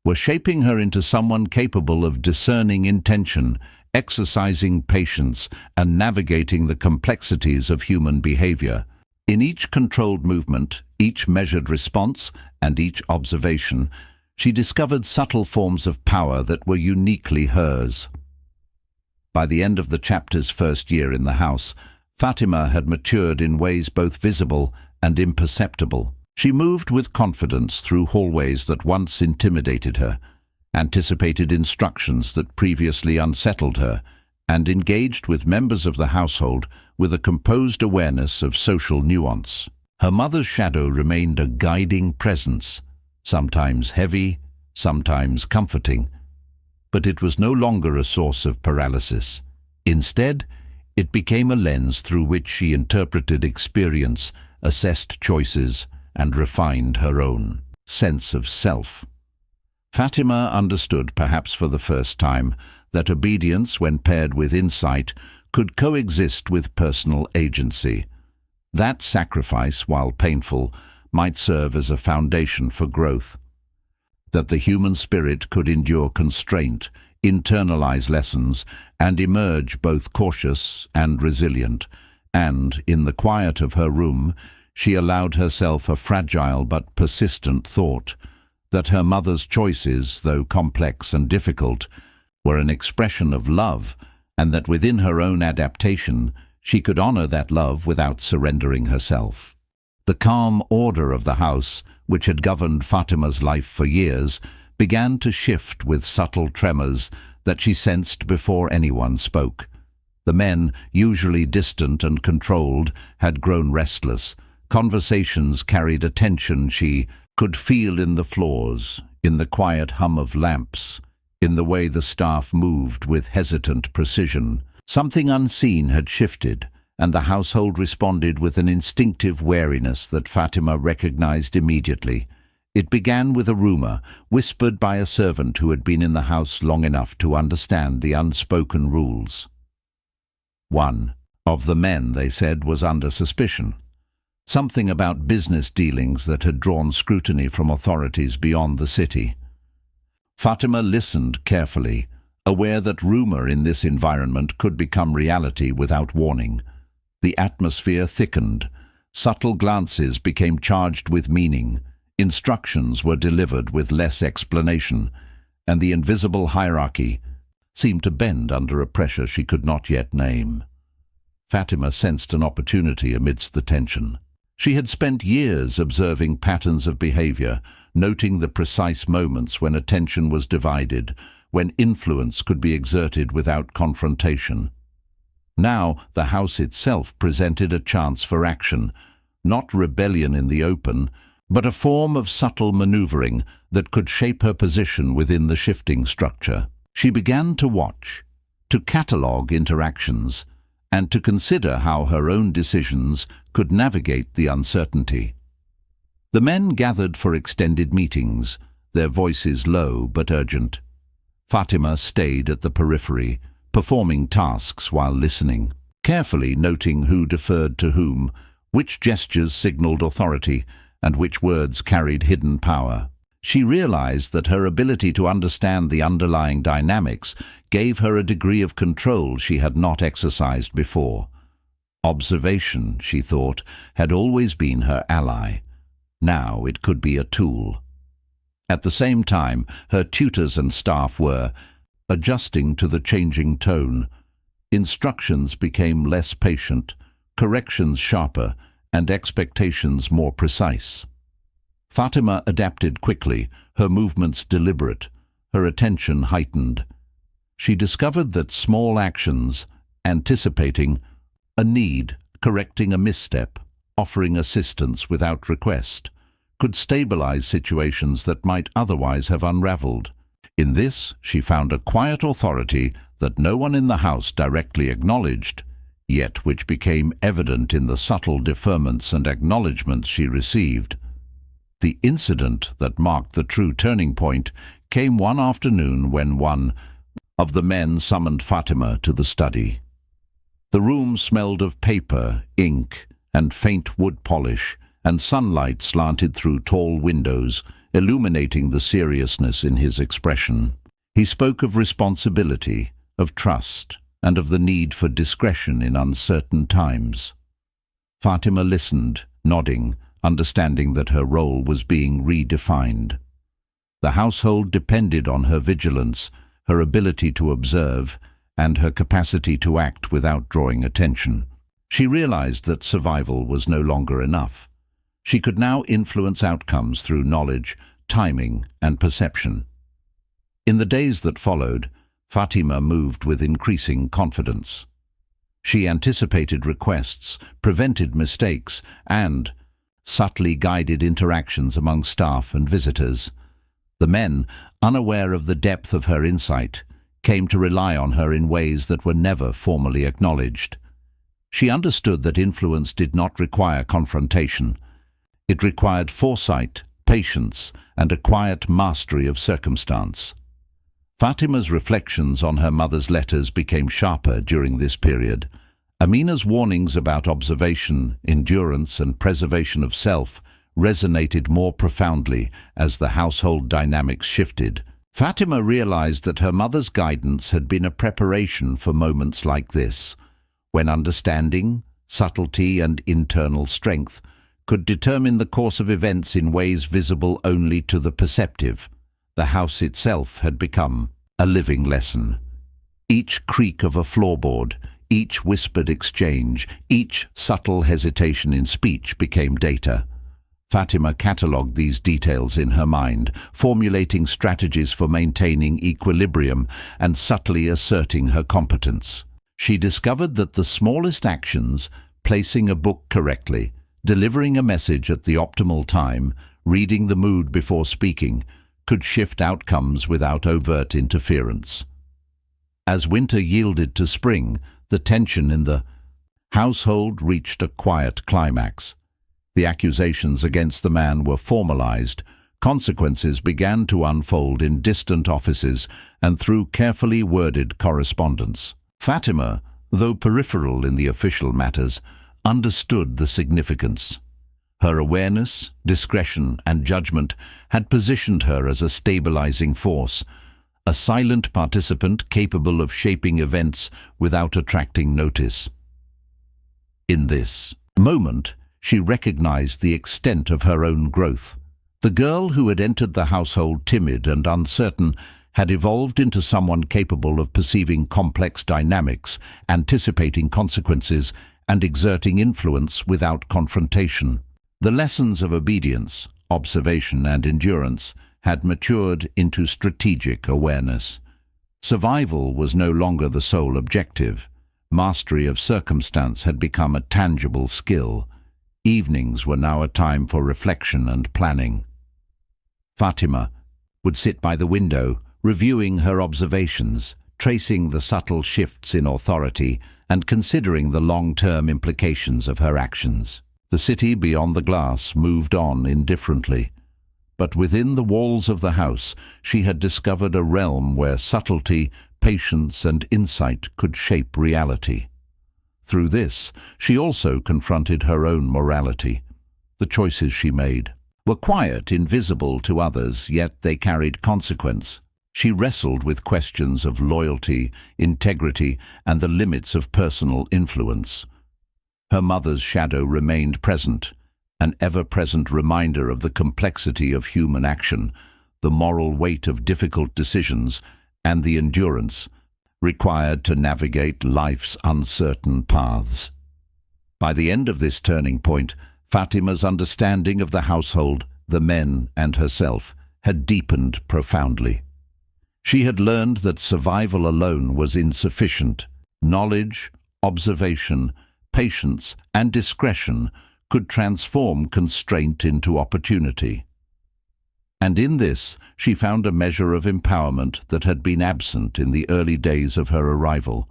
were shaping her into someone capable of discerning intention, exercising patience, and navigating the complexities of human behavior. In each controlled movement, each measured response, and each observation, she discovered subtle forms of power that were uniquely hers. By the end of the chapter's first year in the house, Fatima had matured in ways both visible and imperceptible. She moved with confidence through hallways that once intimidated her, anticipated instructions that previously unsettled her, and engaged with members of the household with a composed awareness of social nuance. Her mother's shadow remained a guiding presence, sometimes heavy, sometimes comforting, but it was no longer a source of paralysis. Instead, it became a lens through which she interpreted experience, assessed choices, and refined her own sense of self. Fatima understood, perhaps for the first time, that obedience, when paired with insight, could coexist with personal agency. That sacrifice, while painful, might serve as a foundation for growth. That the human spirit could endure constraint, internalize lessons, and emerge both cautious and resilient. And, in the quiet of her room, she allowed herself a fragile but persistent thought, that her mother's choices, though complex and difficult, were an expression of love, and that within her own adaptation she could honor that love without surrendering herself. The calm order of the house, which had governed Fatima's life for years, began to shift with subtle tremors that she sensed before anyone spoke. The men, usually distant and controlled, had grown restless. Conversations carried a tension she could feel in the floors, in the quiet hum of lamps, in the way the staff moved with hesitant precision. Something unseen had shifted, and the household responded with an instinctive wariness that Fatima recognized immediately. It began with a rumor, whispered by a servant who had been in the house long enough to understand the unspoken rules. One of the men, they said, was under suspicion. Something about business dealings that had drawn scrutiny from authorities beyond the city. Fatima listened carefully, aware that rumor in this environment could become reality without warning. The atmosphere thickened. Subtle glances became charged with meaning. Instructions were delivered with less explanation, and the invisible hierarchy seemed to bend under a pressure she could not yet name. Fatima sensed an opportunity amidst the tension. She had spent years observing patterns of behavior, noting the precise moments when attention was divided, when influence could be exerted without confrontation. Now the house itself presented a chance for action, not rebellion in the open, but a form of subtle maneuvering that could shape her position within the shifting structure. She began to watch, to catalogue interactions, and to consider how her own decisions could navigate the uncertainty. The men gathered for extended meetings, their voices low but urgent. Fatima stayed at the periphery, performing tasks while listening, carefully noting who deferred to whom, which gestures signaled authority, and which words carried hidden power. She realized that her ability to understand the underlying dynamics gave her a degree of control she had not exercised before. Observation, she thought, had always been her ally. Now it could be a tool. At the same time, her tutors and staff were adjusting to the changing tone. Instructions became less patient, corrections sharper, and expectations more precise. Fatima adapted quickly, her movements deliberate, her attention heightened. She discovered that small actions, anticipating a need, correcting a misstep, offering assistance without request, could stabilize situations that might otherwise have unraveled. In this, she found a quiet authority that no one in the house directly acknowledged, yet which became evident in the subtle deferments and acknowledgments she received. The incident that marked the true turning point came one afternoon when one of the men summoned Fatima to the study. The room smelled of paper, ink, and faint wood polish, and sunlight slanted through tall windows, illuminating the seriousness in his expression. He spoke of responsibility, of trust, and of the need for discretion in uncertain times. Fatima listened, nodding, understanding that her role was being redefined. The household depended on her vigilance, her ability to observe, and her capacity to act without drawing attention. She realized that survival was no longer enough. She could now influence outcomes through knowledge, timing, and perception. In the days that followed, Fatima moved with increasing confidence. She anticipated requests, prevented mistakes, and subtly guided interactions among staff and visitors. The men, unaware of the depth of her insight, came to rely on her in ways that were never formally acknowledged. She understood that influence did not require confrontation. It required foresight, patience, and a quiet mastery of circumstance. Fatima's reflections on her mother's letters became sharper during this period. Amina's warnings about observation, endurance, and preservation of self resonated more profoundly as the household dynamics shifted. Fatima realized that her mother's guidance had been a preparation for moments like this, when understanding, subtlety, and internal strength could determine the course of events in ways visible only to the perceptive. The house itself had become a living lesson. Each creak of a floorboard, each whispered exchange, each subtle hesitation in speech became data. Fatima catalogued these details in her mind, formulating strategies for maintaining equilibrium and subtly asserting her competence. She discovered that the smallest actions, placing a book correctly, delivering a message at the optimal time, reading the mood before speaking, could shift outcomes without overt interference. As winter yielded to spring, the tension in the household reached a quiet climax. The accusations against the man were formalized. Consequences began to unfold in distant offices and through carefully worded correspondence. Fatima, though peripheral in the official matters, understood the significance. Her awareness, discretion, and judgment had positioned her as a stabilizing force, a silent participant capable of shaping events without attracting notice. In this moment, she recognized the extent of her own growth. The girl who had entered the household timid and uncertain had evolved into someone capable of perceiving complex dynamics, anticipating consequences, and exerting influence without confrontation. The lessons of obedience, observation, and endurance had matured into strategic awareness. Survival was no longer the sole objective. Mastery of circumstance had become a tangible skill. Evenings were now a time for reflection and planning. Fatima would sit by the window, reviewing her observations, tracing the subtle shifts in authority, and considering the long-term implications of her actions. The city beyond the glass moved on indifferently, but within the walls of the house she had discovered a realm where subtlety, patience, and insight could shape reality. Through this, she also confronted her own morality. The choices she made were quiet, invisible to others, yet they carried consequence. She wrestled with questions of loyalty, integrity, and the limits of personal influence. Her mother's shadow remained present, an ever-present reminder of the complexity of human action, the moral weight of difficult decisions, and the endurance required to navigate life's uncertain paths. By the end of this turning point, Fatima's understanding of the household, the men, and herself had deepened profoundly. She had learned that survival alone was insufficient. Knowledge, observation, patience, and discretion could transform constraint into opportunity. And in this, she found a measure of empowerment that had been absent in the early days of her arrival,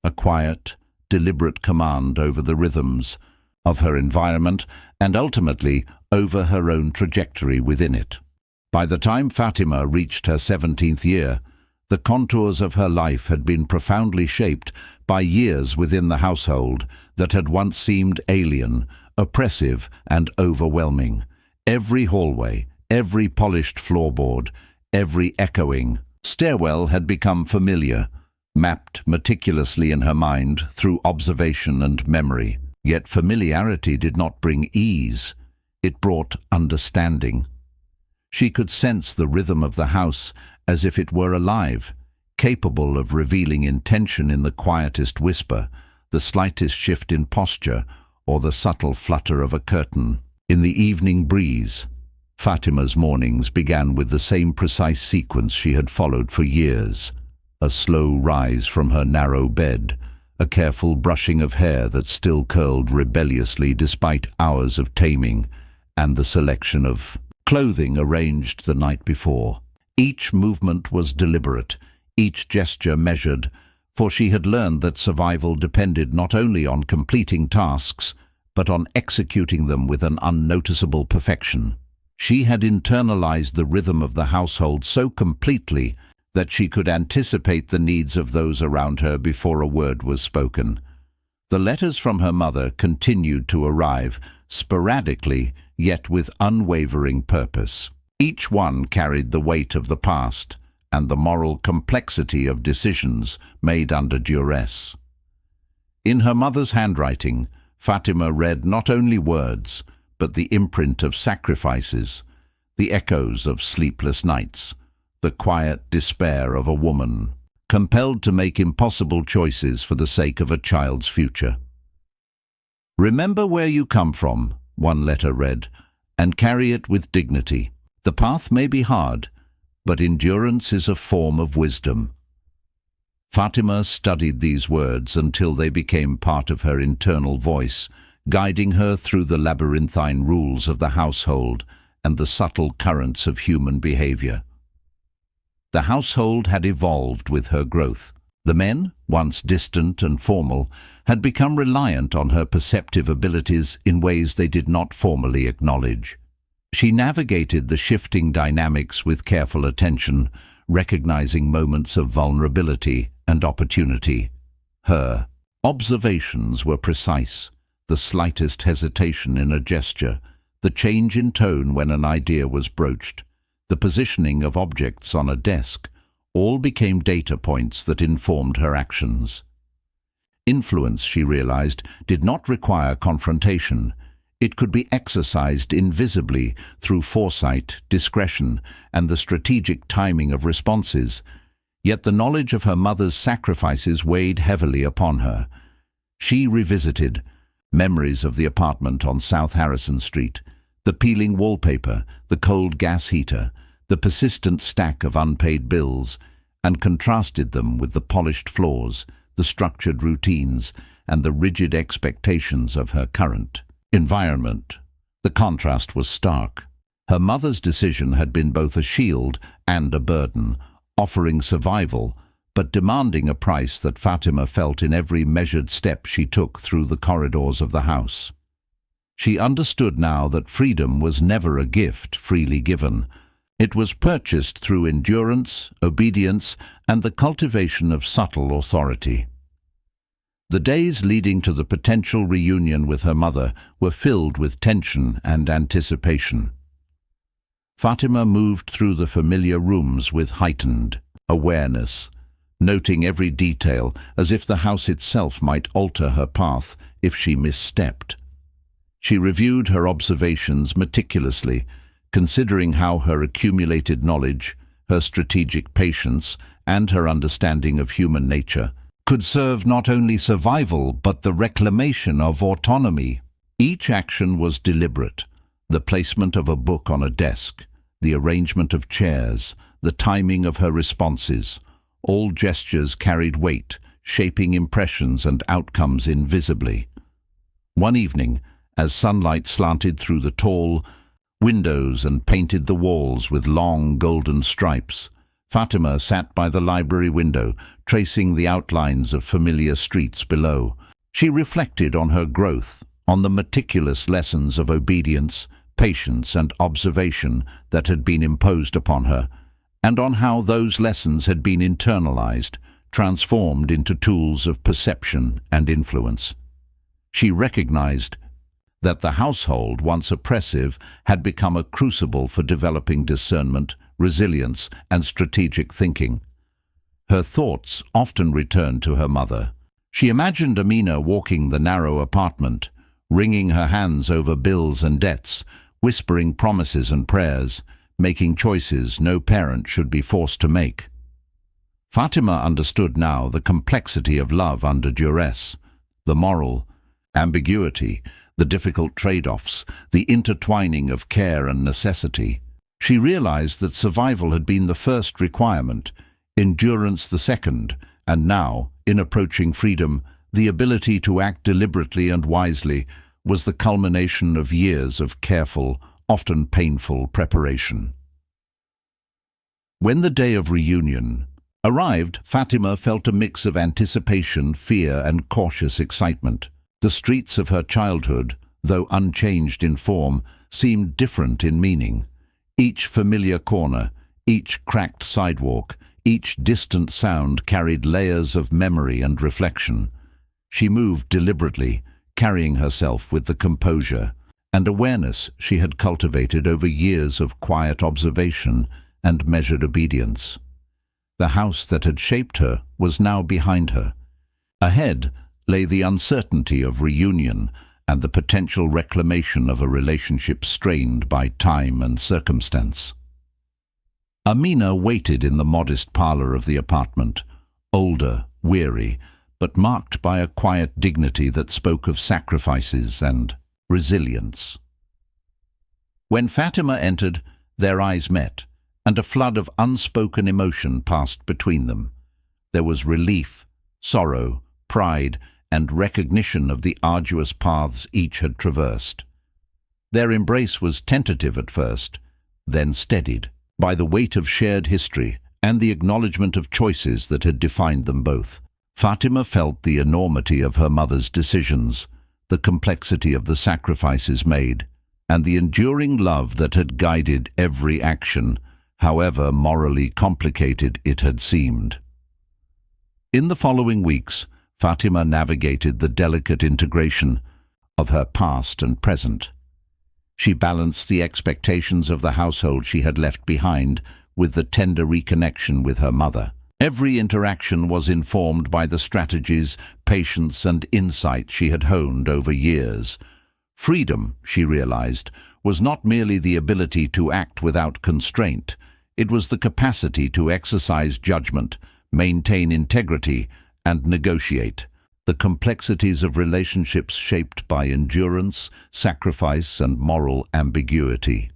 a quiet, deliberate command over the rhythms of her environment and ultimately over her own trajectory within it. By the time Fatima reached her 17th year, the contours of her life had been profoundly shaped by years within the household that had once seemed alien, oppressive, and overwhelming. Every hallway, every polished floorboard, every echoing stairwell had become familiar, mapped meticulously in her mind through observation and memory. Yet familiarity did not bring ease. It brought understanding. She could sense the rhythm of the house as if it were alive, capable of revealing intention in the quietest whisper, the slightest shift in posture, or the subtle flutter of a curtain. In the evening breeze, Fatima's mornings began with the same precise sequence she had followed for years. A slow rise from her narrow bed, a careful brushing of hair that still curled rebelliously despite hours of taming, and the selection of clothing arranged the night before. Each movement was deliberate, each gesture measured, for she had learned that survival depended not only on completing tasks, but on executing them with an unnoticeable perfection. She had internalized the rhythm of the household so completely that she could anticipate the needs of those around her before a word was spoken. The letters from her mother continued to arrive, sporadically, yet with unwavering purpose. Each one carried the weight of the past and the moral complexity of decisions made under duress. In her mother's handwriting, Fatima read not only words, but the imprint of sacrifices, the echoes of sleepless nights, the quiet despair of a woman compelled to make impossible choices for the sake of a child's future. "Remember where you come from," one letter read, and carry it with dignity. The path may be hard, but endurance is a form of wisdom. Fatima studied these words until they became part of her internal voice, guiding her through the labyrinthine rules of the household and the subtle currents of human behavior. The household had evolved with her growth. The men, once distant and formal, had become reliant on her perceptive abilities in ways they did not formally acknowledge. She navigated the shifting dynamics with careful attention, recognizing moments of vulnerability and opportunity. Her observations were precise. The slightest hesitation in a gesture, the change in tone when an idea was broached, the positioning of objects on a desk, all became data points that informed her actions. Influence, she realized, did not require confrontation. It could be exercised invisibly through foresight, discretion, and the strategic timing of responses. Yet the knowledge of her mother's sacrifices weighed heavily upon her. She revisited memories of the apartment on South Harrison Street, the peeling wallpaper, the cold gas heater, the persistent stack of unpaid bills, and contrasted them with the polished floors, the structured routines, and the rigid expectations of her current environment. The contrast was stark. Her mother's decision had been both a shield and a burden, offering survival, but demanding a price that Fatima felt in every measured step she took through the corridors of the house. She understood now that freedom was never a gift freely given. It was purchased through endurance, obedience, and the cultivation of subtle authority. The days leading to the potential reunion with her mother were filled with tension and anticipation. Fatima moved through the familiar rooms with heightened awareness, noting every detail as if the house itself might alter her path if she misstepped. She reviewed her observations meticulously, considering how her accumulated knowledge, her strategic patience, and her understanding of human nature could serve not only survival but the reclamation of autonomy. Each action was deliberate: the placement of a book on a desk, the arrangement of chairs, the timing of her responses. All gestures carried weight, shaping impressions and outcomes invisibly. One evening, as sunlight slanted through the tall windows and painted the walls with long golden stripes, Fatima sat by the library window, tracing the outlines of familiar streets below. She reflected on her growth, on the meticulous lessons of obedience, patience, and observation that had been imposed upon her, and on how those lessons had been internalized, transformed into tools of perception and influence. She recognized that the household, once oppressive, had become a crucible for developing discernment, resilience, and strategic thinking. Her thoughts often returned to her mother. She imagined Amina walking the narrow apartment, wringing her hands over bills and debts, whispering promises and prayers, making choices no parent should be forced to make. Fatima understood now the complexity of love under duress, the moral ambiguity, the difficult trade-offs, the intertwining of care and necessity. She realized that survival had been the first requirement, endurance the second, and now, in approaching freedom, the ability to act deliberately and wisely was the culmination of years of careful, often painful preparation. When the day of reunion arrived, Fatima felt a mix of anticipation, fear, and cautious excitement. The streets of her childhood, though unchanged in form, seemed different in meaning. Each familiar corner, each cracked sidewalk, each distant sound carried layers of memory and reflection. She moved deliberately, carrying herself with the composure and awareness she had cultivated over years of quiet observation and measured obedience. The house that had shaped her was now behind her. Ahead lay the uncertainty of reunion and the potential reclamation of a relationship strained by time and circumstance. Amina waited in the modest parlor of the apartment, older, weary, but marked by a quiet dignity that spoke of sacrifices and resilience. When Fatima entered, their eyes met, and a flood of unspoken emotion passed between them. There was relief, sorrow, pride, and recognition of the arduous paths each had traversed. Their embrace was tentative at first, then steadied by the weight of shared history and the acknowledgement of choices that had defined them both. Fatima felt the enormity of her mother's decisions, the complexity of the sacrifices made, and the enduring love that had guided every action, however morally complicated it had seemed. In the following weeks, Fatima navigated the delicate integration of her past and present. She balanced the expectations of the household she had left behind with the tender reconnection with her mother. Every interaction was informed by the strategies, patience, and insight she had honed over years. Freedom, she realized, was not merely the ability to act without constraint. It was the capacity to exercise judgment, maintain integrity, and negotiate. The complexities of relationships shaped by endurance, sacrifice, and moral ambiguity.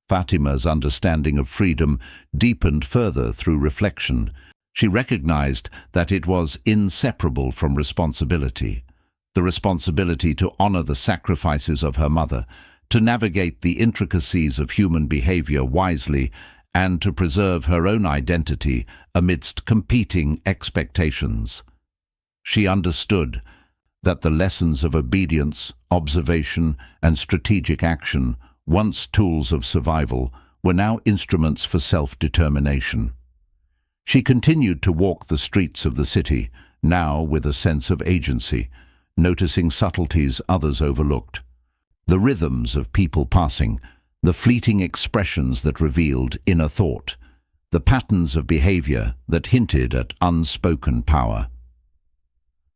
Fatima's understanding of freedom deepened further through reflection. She recognized that it was inseparable from responsibility. The responsibility to honor the sacrifices of her mother, to navigate the intricacies of human behavior wisely, and to preserve her own identity amidst competing expectations. She understood that the lessons of obedience, observation, and strategic action, once tools of survival, were now instruments for self-determination. She continued to walk the streets of the city, now with a sense of agency, noticing subtleties others overlooked. The rhythms of people passing, the fleeting expressions that revealed inner thought, the patterns of behavior that hinted at unspoken power.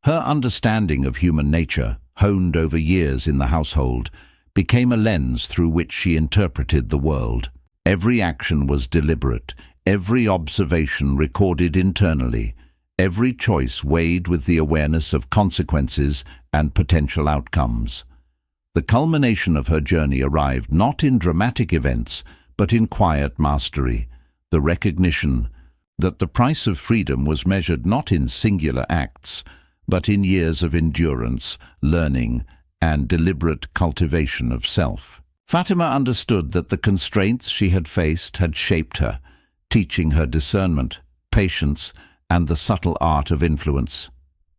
Her understanding of human nature, honed over years in the household, became a lens through which she interpreted the world. Every action was deliberate, every observation recorded internally, every choice weighed with the awareness of consequences and potential outcomes. The culmination of her journey arrived not in dramatic events, but in quiet mastery, the recognition that the price of freedom was measured not in singular acts, but in years of endurance, learning, and deliberate cultivation of self. Fatima understood that the constraints she had faced had shaped her, teaching her discernment, patience, and the subtle art of influence.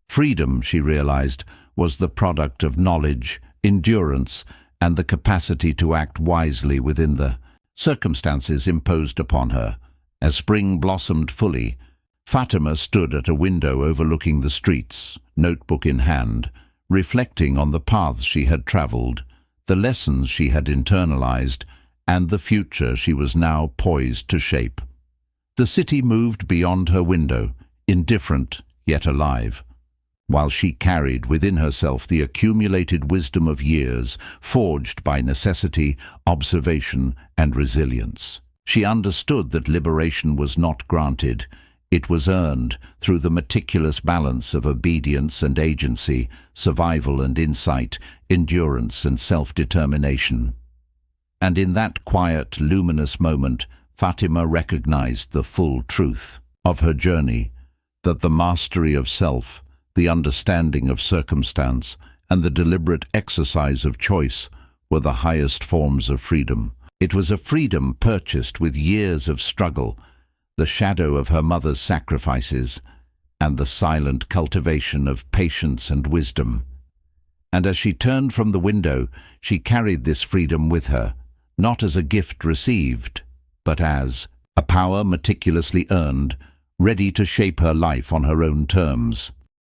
Freedom, she realized, was the product of knowledge, endurance, and the capacity to act wisely within the circumstances imposed upon her. As spring blossomed fully, Fatima stood at a window overlooking the streets, notebook in hand, reflecting on the paths she had traveled, the lessons she had internalized, and the future she was now poised to shape. The city moved beyond her window, indifferent yet alive, while she carried within herself the accumulated wisdom of years, forged by necessity, observation, and resilience. She understood that liberation was not granted. It was earned through the meticulous balance of obedience and agency, survival and insight, endurance and self-determination. And in that quiet, luminous moment, Fatima recognized the full truth of her journey, that the mastery of self, the understanding of circumstance, and the deliberate exercise of choice were the highest forms of freedom. It was a freedom purchased with years of struggle, the shadow of her mother's sacrifices, and the silent cultivation of patience and wisdom. And as she turned from the window, she carried this freedom with her, not as a gift received, but as a power meticulously earned, ready to shape her life on her own terms.